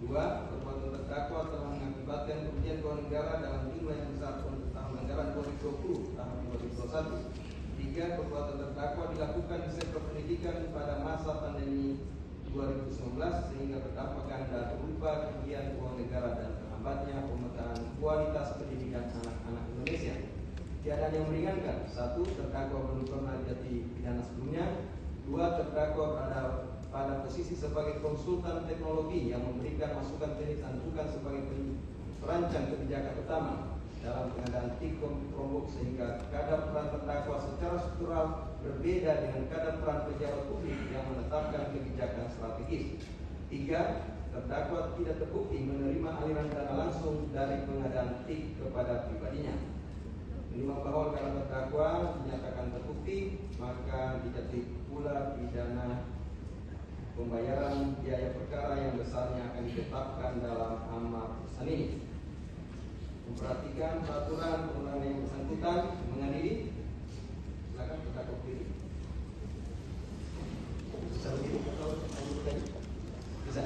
Dua, perbuatan terdakwa telah mengakibatkan kerugian keuangan negara dalam jumlah yang besar untuk tahun anggaran 2020 tahun 2021. Tiga, perbuatan terdakwa dilakukan di sektor pendidikan pada masa pandemi 2019 sehingga berdampak ganda berupa kerugian keuangan negara dan terhambatnya pemetaan kualitas pendidikan anak-anak Indonesia. Tiada yang meringankan. Satu, terdakwa belum pernah jadi pidana sebelumnya. Dua, terdakwa pada posisi sebagai konsultan teknologi yang memberikan masukan teknis dan bukan sebagai perancang kebijakan utama dalam pengadaan TIK Chromebook sehingga kadar peran terdakwa secara struktural berbeda dengan kadar peran pejabat publik yang menetapkan kebijakan strategis. Tiga, terdakwa tidak terbukti menerima aliran dana langsung dari pengadaan TIK kepada pribadinya. Minimal bahwa karena terdakwa dinyatakan terbukti, maka dijatuhi pula pidana pembayaran biaya perkara yang besarnya akan ditetapkan dalam amar putusan ini. Memperhatikan peraturan perundangan yang bersangkutan mengadili. Silakan terdakwa berdiri. Bisa berdiri atau bisa.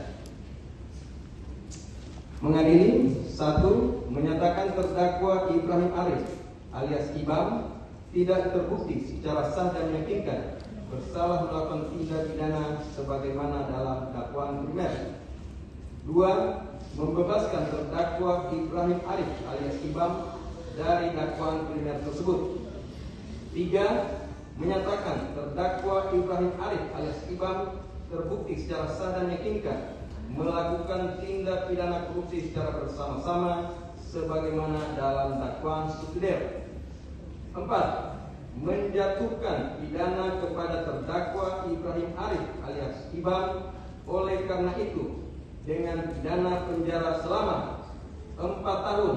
Mengadili. Satu, menyatakan terdakwa Ibrahim Arif alias Ibam tidak terbukti secara sah dan meyakinkan bersalah melakukan tindak pidana sebagaimana dalam dakwaan primer. Dua, membebaskan terdakwa Ibrahim Arif alias Ibam dari dakwaan primer tersebut. Tiga, menyatakan terdakwa Ibrahim Arif alias Ibam terbukti secara sah dan meyakinkan melakukan tindak pidana korupsi secara bersama-sama sebagaimana dalam dakwaan subsidiar. Empat, menjatuhkan pidana kepada terdakwa Ibrahim Arif alias Ibam oleh karena itu dengan pidana penjara selama 4 tahun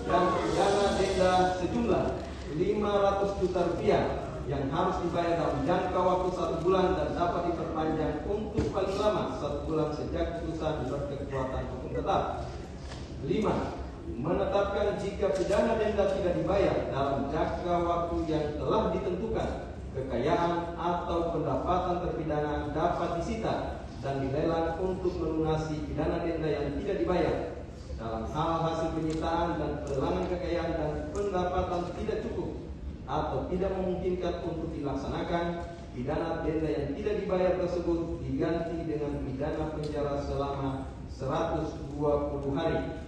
dan pidana denda sejumlah 500 juta rupiah yang harus dibayar dalam jangka waktu 1 bulan dan dapat diperpanjang untuk paling lama 1 bulan sejak putusan berkekuatan hukum tetap. 5. Menetapkan jika pidana denda tidak dibayar dalam jangka waktu yang telah ditentukan, kekayaan atau pendapatan terpidana dapat disita dan dilelang untuk melunasi pidana denda yang tidak dibayar. Dalam hal hasil penyitaan dan pelelangan kekayaan dan pendapatan tidak cukup atau tidak memungkinkan untuk dilaksanakan, pidana denda yang tidak dibayar tersebut diganti dengan pidana penjara selama 120 hari.